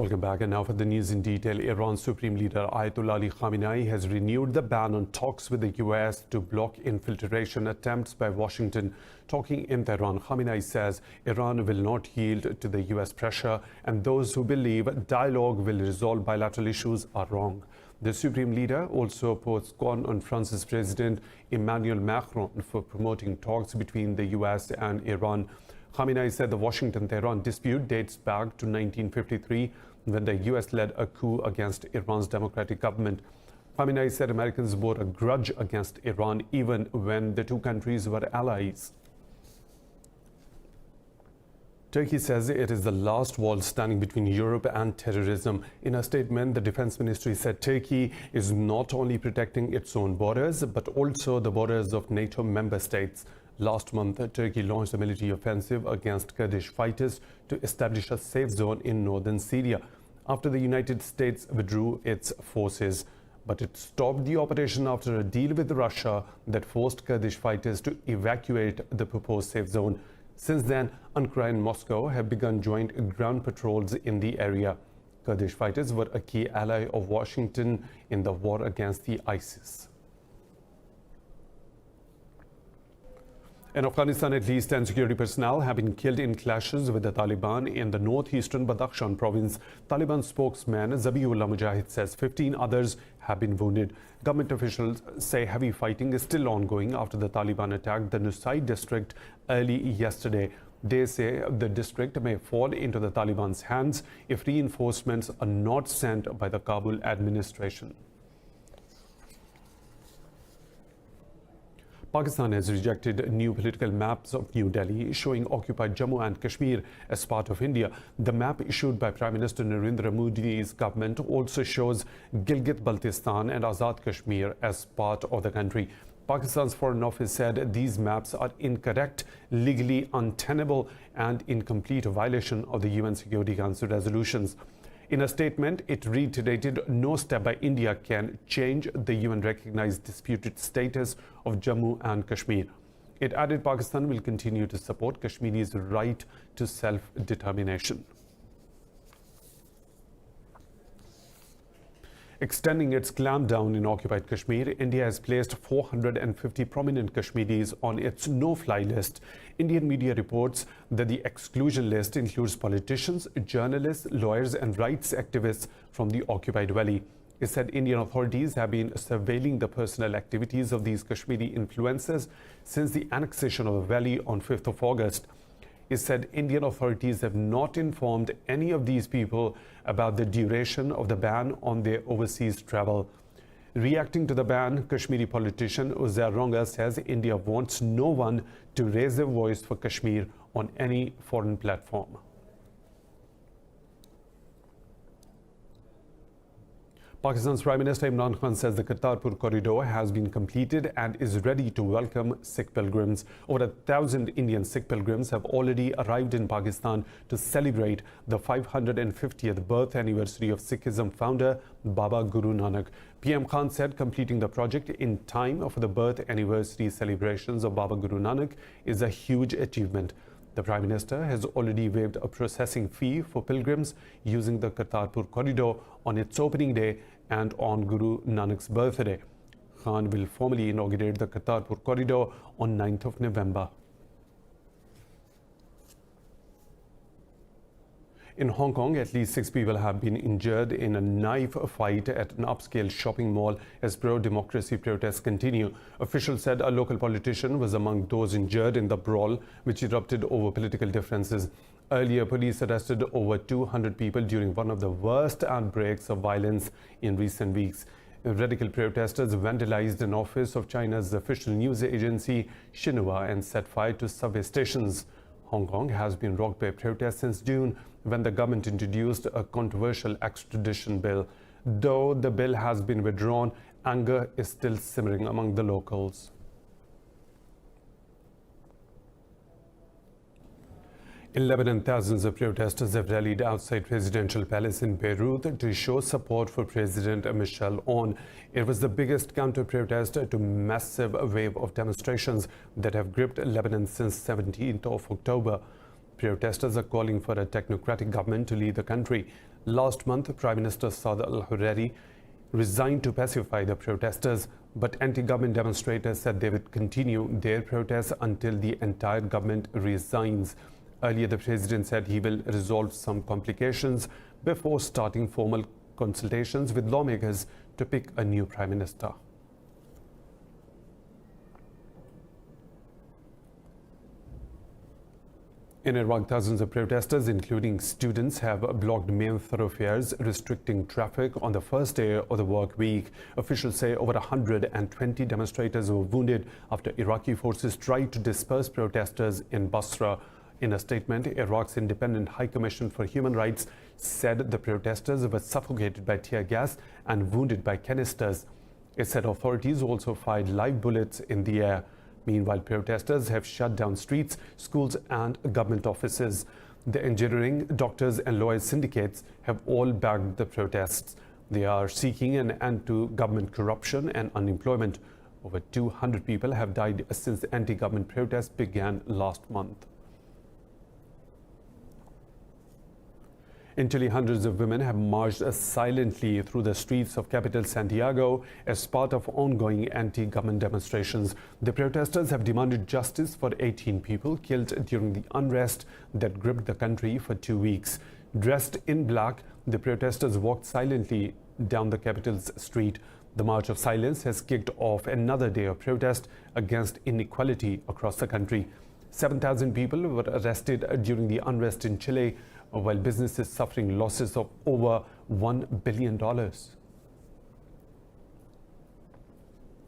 Welcome back. And now for the news in detail. Iran's Supreme Leader Ayatollah Ali Khamenei has renewed the ban on talks with the US to block infiltration attempts by Washington. Talking in Tehran, Khamenei says Iran will not yield to the US pressure, and those who believe dialogue will resolve bilateral issues are wrong. The Supreme Leader also poured scorn on France's President Emmanuel Macron for promoting talks between the US and Iran. Khamenei said the Washington-Tehran dispute dates back to 1953 when the US led a coup against Iran's democratic government. Khamenei said Americans bore a grudge against Iran even when the two countries were allies. Turkey says it is the last wall standing between Europe and terrorism. In a statement, the Defense Ministry said Turkey is not only protecting its own borders, but also the borders of NATO member states. Last month, Turkey launched a military offensive against Kurdish fighters to establish a safe zone in northern Syria after the United States withdrew its forces. But it stopped the operation after a deal with Russia that forced Kurdish fighters to evacuate the proposed safe zone. Since then, Ankara and Moscow have begun joint ground patrols in the area. Kurdish fighters were a key ally of Washington in the war against the ISIS. In Afghanistan, at least 10 security personnel have been killed in clashes with the Taliban in the northeastern Badakhshan province. Taliban spokesman Zabihullah Mujahid says 15 others have been wounded. Government officials say heavy fighting is still ongoing after the Taliban attacked the Nusai district early yesterday. They say the district may fall into the Taliban's hands if reinforcements are not sent by the Kabul administration. Pakistan has rejected new political maps of New Delhi showing occupied Jammu and Kashmir as part of India. The map issued by Prime Minister Narendra Modi's government also shows Gilgit-Baltistan and Azad Kashmir as part of the country. Pakistan's Foreign Office said these maps are incorrect, legally untenable, and in complete violation of the UN Security Council resolutions. In a statement, it reiterated no step by India can change the UN-recognized disputed status of Jammu and Kashmir. It added Pakistan will continue to support Kashmiris' right to self-determination. Extending its clampdown in occupied Kashmir, India has placed 450 prominent Kashmiris on its no-fly list. Indian media reports that the exclusion list includes politicians, journalists, lawyers and rights activists from the occupied valley. It said Indian authorities have been surveilling the personal activities of these Kashmiri influencers since the annexation of the valley on 5th of August. It said Indian authorities have not informed any of these people about the duration of the ban on their overseas travel. Reacting to the ban, Kashmiri politician Uzair Ronga says India wants no one to raise their voice for Kashmir on any foreign platform. Pakistan's Prime Minister Imran Khan says the Kartarpur corridor has been completed and is ready to welcome Sikh pilgrims. Over 1,000 Indian Sikh pilgrims have already arrived in Pakistan to celebrate the 550th birth anniversary of Sikhism founder Baba Guru Nanak. PM Khan said completing the project in time for the birth anniversary celebrations of Baba Guru Nanak is a huge achievement. The Prime Minister has already waived a processing fee for pilgrims using the Kartarpur corridor on its opening day and on Guru Nanak's birthday. Khan will formally inaugurate the Kartarpur corridor on 9th of November. In Hong Kong, at least 6 people have been injured in a knife fight at an upscale shopping mall as pro-democracy protests continue. Officials said a local politician was among those injured in the brawl, which erupted over political differences. Earlier, police arrested over 200 people during one of the worst outbreaks of violence in recent weeks. Radical protesters vandalized an office of China's official news agency, Xinhua, and set fire to subway stations. Hong Kong has been rocked by protests since June, when the government introduced a controversial extradition bill. Though the bill has been withdrawn, anger is still simmering among the locals. In Lebanon, thousands of protesters have rallied outside Presidential Palace in Beirut to show support for President Michel Aoun. It was the biggest counter-protest to massive wave of demonstrations that have gripped Lebanon since 17th of October. Protesters are calling for a technocratic government to lead the country. Last month, Prime Minister Saad al-Hariri resigned to pacify the protesters, but anti-government demonstrators said they would continue their protests until the entire government resigns. Earlier, the president said he will resolve some complications before starting formal consultations with lawmakers to pick a new prime minister. In Iraq, thousands of protesters, including students, have blocked main thoroughfares, restricting traffic on the first day of the work week. Officials say over 120 demonstrators were wounded after Iraqi forces tried to disperse protesters in Basra. In a statement, Iraq's Independent High Commission for Human Rights said the protesters were suffocated by tear gas and wounded by canisters. It said authorities also fired live bullets in the air. Meanwhile, protesters have shut down streets, schools and government offices. The engineering, doctors and lawyers syndicates have all backed the protests. They are seeking an end to government corruption and unemployment. Over 200 people have died since the anti-government protests began last month. In Chile, hundreds of women have marched silently through the streets of capital Santiago as part of ongoing anti-government demonstrations. The protesters have demanded justice for 18 people killed during the unrest that gripped the country for 2 weeks. Dressed in black, the protesters walked silently down the capital's street. The March of Silence has kicked off another day of protest against inequality across the country. 7,000 people were arrested during the unrest in Chile, while businesses suffering losses of over $1 billion.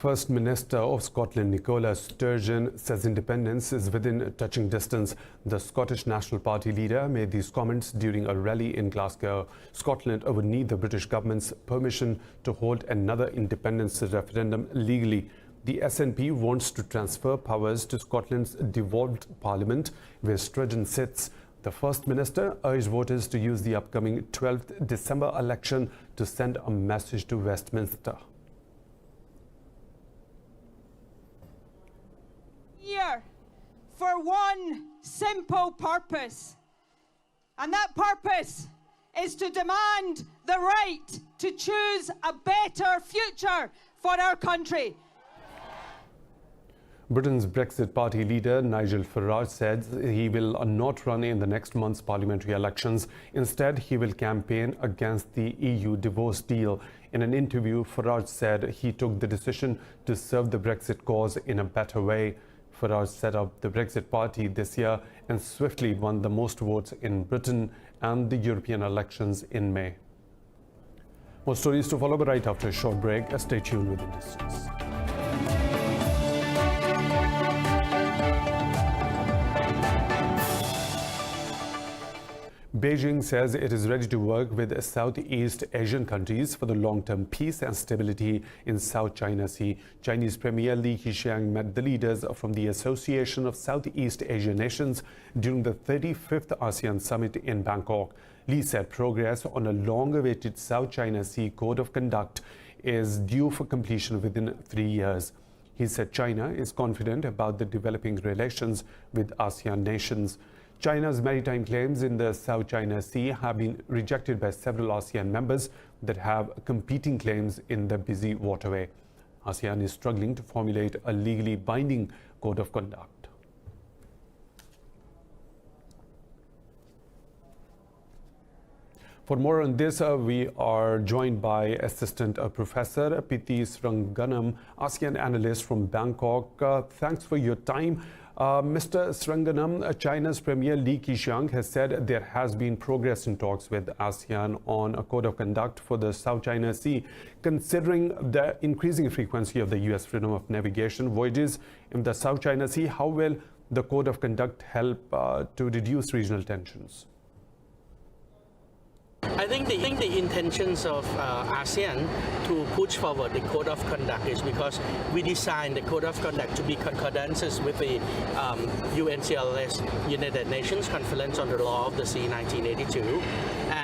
First Minister of Scotland Nicola Sturgeon says independence is within touching distance. The Scottish National Party leader made these comments during a rally in Glasgow. Scotland would need the British government's permission to hold another independence referendum legally. The SNP wants to transfer powers to Scotland's devolved parliament, where Sturgeon sits. The First Minister urged voters to use the upcoming 12th December election to send a message to Westminster. Here for one simple purpose, and that purpose is to demand the right to choose a better future for our country. Britain's Brexit party leader Nigel Farage said he will not run in the next month's parliamentary elections. Instead, he will campaign against the EU divorce deal. In an interview, Farage said he took the decision to serve the Brexit cause in a better way. Farage set up the Brexit party this year and swiftly won the most votes in Britain and the European elections in May. More stories to follow, but right after a short break. Stay tuned with Indus. Beijing says it is ready to work with Southeast Asian countries for the long-term peace and stability in South China Sea. Chinese Premier Li Keqiang met the leaders from the Association of Southeast Asian Nations during the 35th ASEAN Summit in Bangkok. Li said progress on a long-awaited South China Sea Code of Conduct is due for completion within 3 years. He said China is confident about the developing relations with ASEAN nations. China's maritime claims in the South China Sea have been rejected by several ASEAN members that have competing claims in the busy waterway. ASEAN is struggling to formulate a legally binding code of conduct. For more on this, we are joined by Assistant Professor Piti Sranganam, ASEAN analyst from Bangkok. Thanks for your time. Mr. Sranganam, China's Premier Li Keqiang has said there has been progress in talks with ASEAN on a code of conduct for the South China Sea. Considering the increasing frequency of the U.S. freedom of navigation voyages in the South China Sea, how will the code of conduct help to reduce regional tensions? I think the intentions of ASEAN to push forward the code of conduct is because we designed the code of conduct to be concordances with the UNCLOS, United Nations Conference on the Law of the Sea 1982.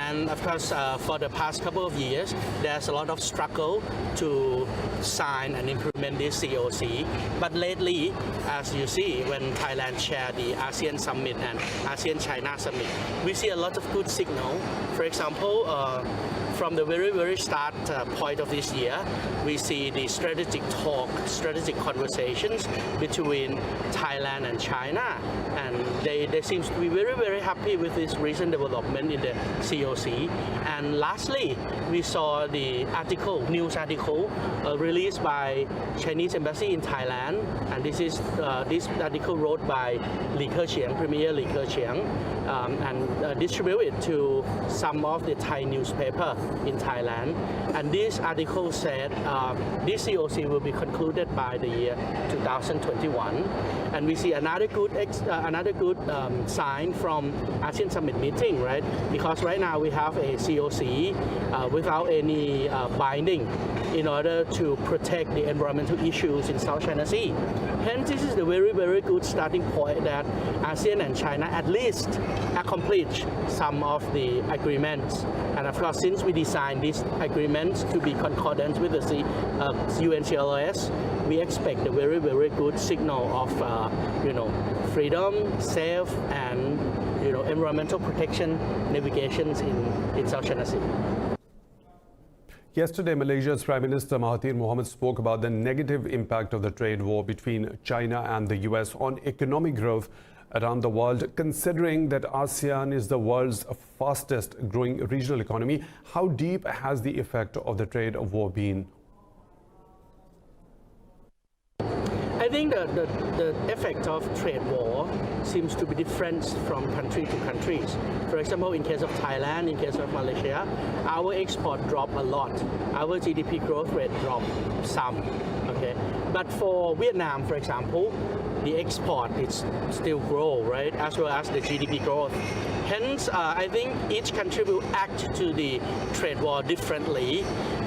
And of course, for the past couple of years, there's a lot of struggle to sign and implement this COC. But lately, as you see, when Thailand chaired the ASEAN Summit and ASEAN-China Summit, we see a lot of good signal. For example, from the very start point of this year, we see the strategic conversations between Thailand and China, and they seem to be very happy with this recent development in the COC. And lastly, we saw the news article released by Chinese Embassy in Thailand, and this article wrote by Li Keqiang, Premier Li Keqiang, and distributed to some of the Thai newspaper in Thailand. And this article said this COC will be concluded by the year 2021. And we see another good sign from ASEAN Summit meeting, right? Because right now we have a COC without any binding in order to protect the environmental issues in South China Sea. Hence, this is the very good starting point that ASEAN and China at least accomplish some of the agreements. And of course, since we designed these agreements to be concordant with the UNCLOS, we expect a very good signal of freedom, safe, and environmental protection navigations in South China Sea. Yesterday, Malaysia's Prime Minister Mahathir Mohamad spoke about the negative impact of the trade war between China and the US on economic growth around the world. Considering that ASEAN is the world's fastest growing regional economy, how deep has the effect of the trade war been? I think the effect of trade war seems to be different from country to countries. For example, in case of Thailand, in case of Malaysia, our export dropped a lot. Our GDP growth rate dropped some. Okay, but for Vietnam, for example, the export is still grow, right, as well as the GDP growth. Hence, I think each country will act to the trade war differently.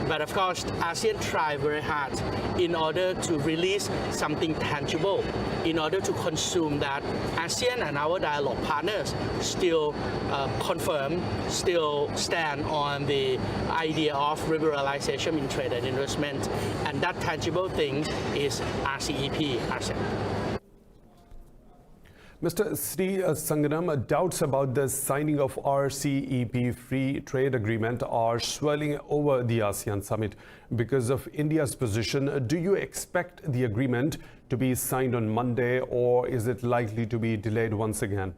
But of course, ASEAN try very hard in order to release something tangible, in order to consume that ASEAN and our dialogue partners still still stand on the idea of liberalization in trade and investment. And that tangible thing is RCEP, ASEAN. Mr. Sri Sanganam, doubts about the signing of RCEP free trade agreement are swirling over the ASEAN summit because of India's position. Do you expect the agreement to be signed on Monday, or is it likely to be delayed once again?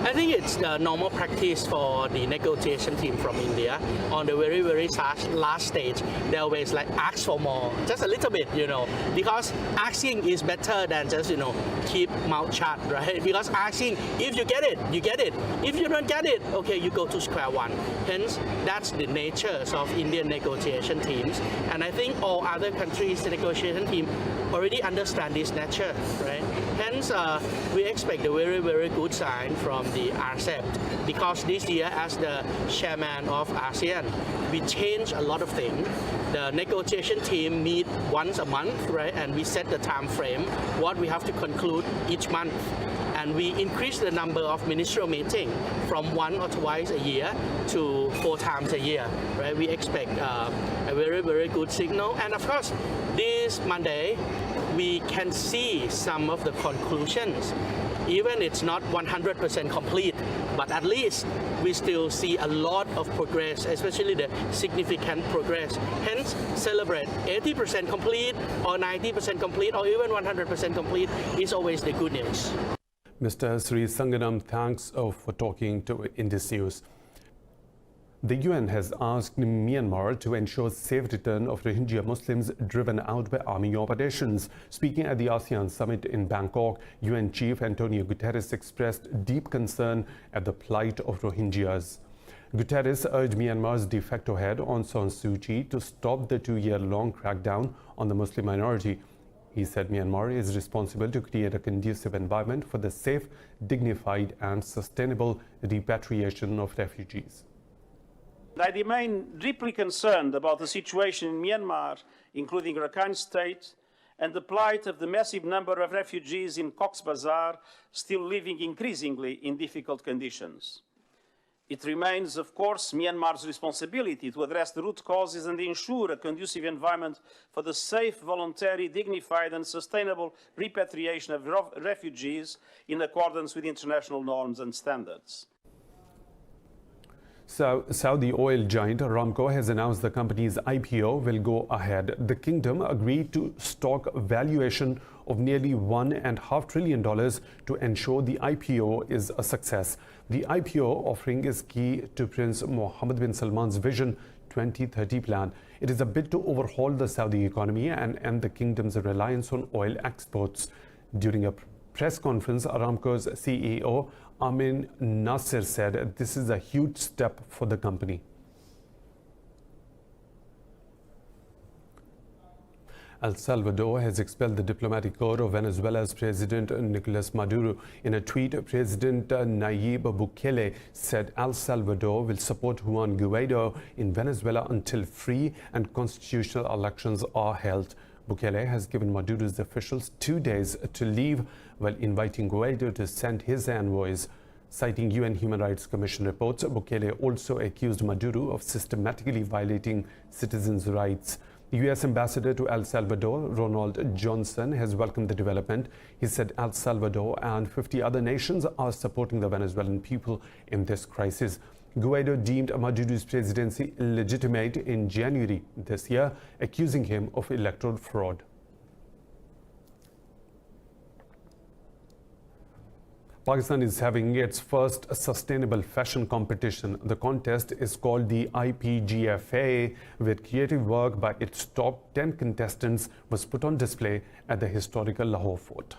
I think it's the normal practice for the negotiation team from India. On the very last stage, they always ask for more, just a little bit, because asking is better than just, keep mouth shut, right? Because asking, if you get it, you get it. If you don't get it, okay, you go to square one. Hence, that's the nature of Indian negotiation teams. And I think all other countries' negotiation team already understand this nature, right? Hence, we expect a very good sign from the RCEP, because this year, as the chairman of ASEAN, we change a lot of things. The negotiation team meet once a month, right? And we set the time frame, what we have to conclude each month. And we increase the number of ministerial meetings from 1 or twice a year to 4 times a year, right? We expect a very good signal. And of course, this Monday, we can see some of the conclusions. Even it's not 100% complete, but at least we still see a lot of progress, especially the significant progress. Hence, celebrate 80% complete or 90% complete or even 100% complete is always the good news. Mr. Sri Sanganam, thanks for talking to Indus News. The UN has asked Myanmar to ensure safe return of Rohingya Muslims driven out by army operations. Speaking at the ASEAN summit in Bangkok, UN Chief Antonio Guterres expressed deep concern at the plight of Rohingyas. Guterres urged Myanmar's de facto head Aung San Suu Kyi to stop the 2-year-long crackdown on the Muslim minority. He said Myanmar is responsible to create a conducive environment for the safe, dignified and sustainable repatriation of refugees. I remain deeply concerned about the situation in Myanmar, including Rakhine State, and the plight of the massive number of refugees in Cox's Bazar still living increasingly in difficult conditions. It remains, of course, Myanmar's responsibility to address the root causes and ensure a conducive environment for the safe, voluntary, dignified and sustainable repatriation of refugees in accordance with international norms and standards. So, Saudi oil giant Aramco has announced the company's IPO will go ahead. The kingdom agreed to stock valuation of nearly $1.5 trillion to ensure the IPO is a success. The IPO offering is key to Prince Mohammed bin Salman's Vision 2030 plan. It is a bid to overhaul the Saudi economy and end the kingdom's reliance on oil exports. During a press conference, Aramco's CEO Amin Nasser said this is a huge step for the company. El Salvador has expelled the diplomatic corps of Venezuela's President Nicolas Maduro. In a tweet, President Nayib Bukele said El Salvador will support Juan Guaido in Venezuela until free and constitutional elections are held. Bukele has given Maduro's officials 2 days to leave, while inviting Guaido to send his envoys. Citing UN Human Rights Commission reports, Bukele also accused Maduro of systematically violating citizens' rights. The U.S. ambassador to El Salvador, Ronald Johnson, has welcomed the development. He said El Salvador and 50 other nations are supporting the Venezuelan people in this crisis. Guaido deemed Maduro's presidency illegitimate in January this year, accusing him of electoral fraud. Pakistan is having its first sustainable fashion competition. The contest is called the IPGFA, where creative work by its top 10 contestants was put on display at the historical Lahore Fort.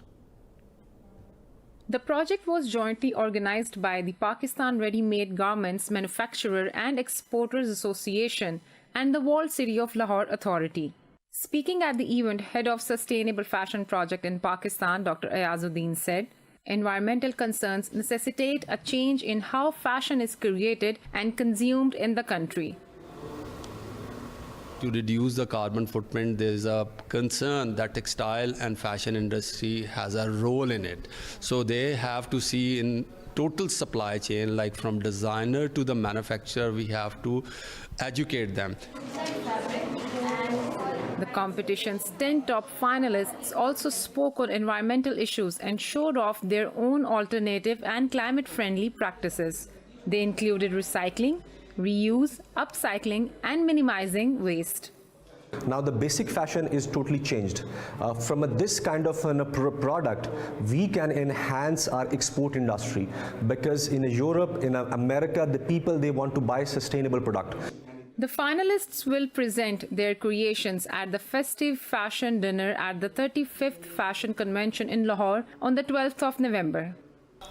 The project was jointly organized by the Pakistan Ready-Made Garments Manufacturer and Exporters Association and the Walled City of Lahore Authority. Speaking at the event, head of Sustainable Fashion Project in Pakistan, Dr. Ayazuddin said, environmental concerns necessitate a change in how fashion is created and consumed in the country. To reduce the carbon footprint, there is a concern that textile and fashion industry has a role in it. So they have to see in total supply chain, like from designer to the manufacturer, we have to educate them. The competition's 10 top finalists also spoke on environmental issues and showed off their own alternative and climate-friendly practices. They included recycling, reuse, upcycling, and minimizing waste. Now the basic fashion is totally changed. From this kind of product, we can enhance our export industry, because in Europe, in America, the people, they want to buy sustainable product. The finalists will present their creations at the festive fashion dinner at the 35th Fashion Convention in Lahore on the 12th of November.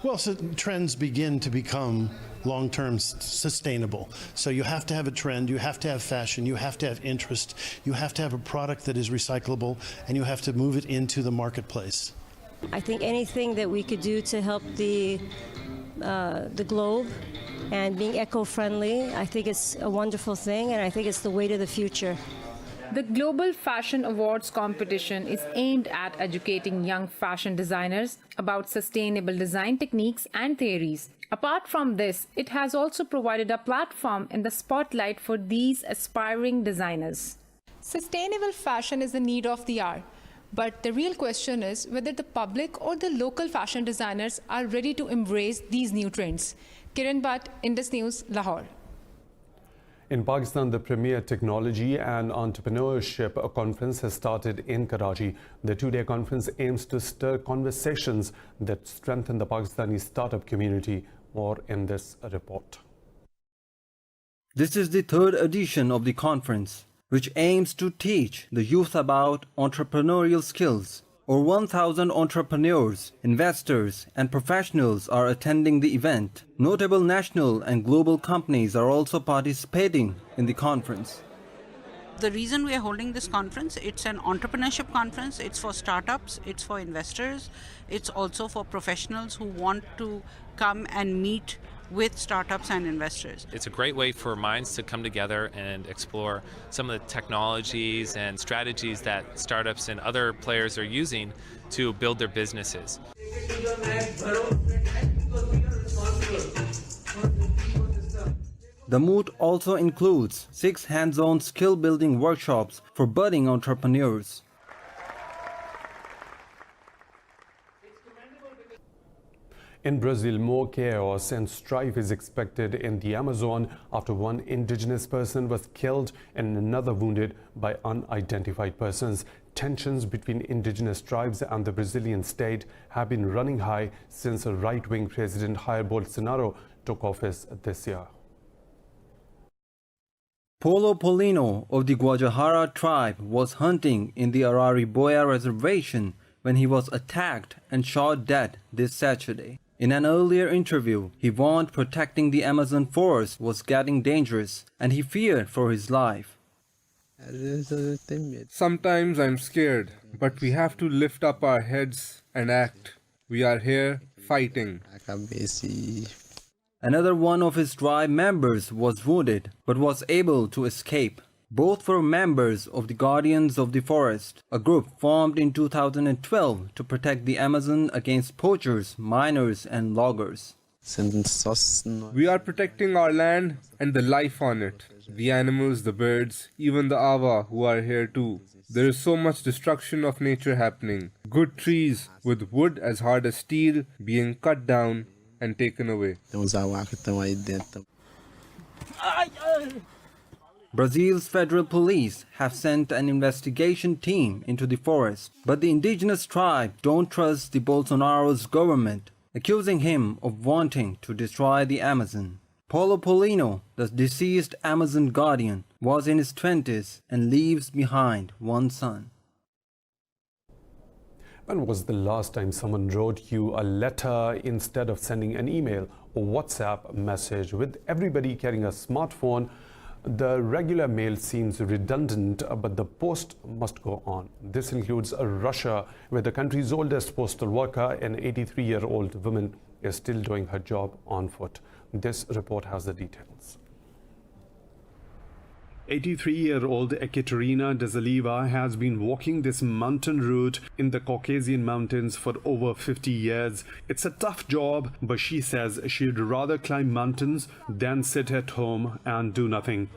Well, so trends begin to become long-term sustainable. So you have to have a trend, you have to have fashion, you have to have interest, you have to have a product that is recyclable, and you have to move it into the marketplace. I think anything that we could do to help the globe and being eco-friendly, I think it's a wonderful thing, and I think it's the way to the future. The Global Fashion Awards competition is aimed at educating young fashion designers about sustainable design techniques and theories. Apart from this, it has also provided a platform in the spotlight for these aspiring designers. Sustainable fashion is the need of the hour, but the real question is whether the public or the local fashion designers are ready to embrace these new trends. Kiran Bhatt, Indus News, Lahore. In Pakistan, the premier technology and entrepreneurship conference has started in Karachi. The two-day conference aims to stir conversations that strengthen the Pakistani startup community. More in this report. This is the third edition of the conference, which aims to teach the youth about entrepreneurial skills. Over 1,000 entrepreneurs, investors, and professionals are attending the event. Notable national and global companies are also participating in the conference. The reason we are holding this conference, it's an entrepreneurship conference. It's for startups, it's for investors, it's also for professionals who want to come and meet with startups and investors. It's a great way for minds to come together and explore some of the technologies and strategies that startups and other players are using to build their businesses. The moot also includes 6 hands-on skill-building workshops for budding entrepreneurs. In Brazil, more chaos and strife is expected in the Amazon after one indigenous person was killed and another wounded by unidentified persons. Tensions between indigenous tribes and the Brazilian state have been running high since a right-wing President Jair Bolsonaro took office this year. Paulo Paulino of the Guajajara tribe was hunting in the Arariboia reservation when he was attacked and shot dead this Saturday. In an earlier interview, he warned protecting the Amazon forest was getting dangerous and he feared for his life. Sometimes I'm scared, but we have to lift up our heads and act. We are here fighting. Another one of his tribe members was wounded but was able to escape. Both were members of the Guardians of the Forest, a group formed in 2012 to protect the Amazon against poachers, miners and loggers. We are protecting our land and the life on it. The animals, the birds, even the awa who are here too. There is so much destruction of nature happening. Good trees with wood as hard as steel being cut down and taken away. Brazil's federal police have sent an investigation team into the forest, but the indigenous tribe don't trust the Bolsonaro's government, accusing him of wanting to destroy the Amazon. Paulo Paulino, the deceased Amazon guardian, was in his 20s and leaves behind one son. When was the last time someone wrote you a letter instead of sending an email or WhatsApp message? With everybody carrying a smartphone, the regular mail seems redundant, but the post must go on. This includes Russia, where the country's oldest postal worker, an 83-year-old woman, is still doing her job on foot. This report has the details. 83-year-old Ekaterina Dazaleva has been walking this mountain route in the Caucasian mountains for over 50 years. It's a tough job, but she says she'd rather climb mountains than sit at home and do nothing.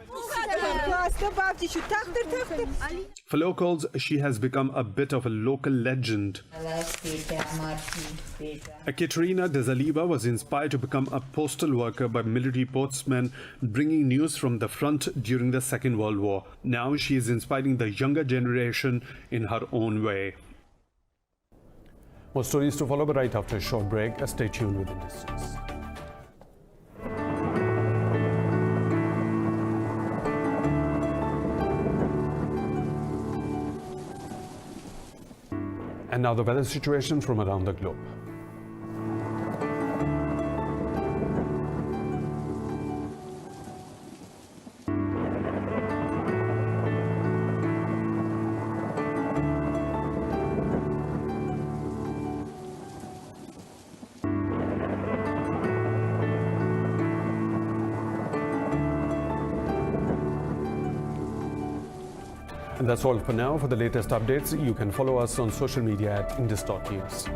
For locals, she has become a bit of a local legend. Ekaterina Dazaleva was inspired to become a postal worker by military postmen bringing news from the front during the Second World War. Now she is inspiring the younger generation in her own way. More stories to follow, but right after a short break. Stay tuned with Indus News. And now the weather situation from around the globe. And that's all for now. For the latest updates, you can follow us on social media at Indus.News.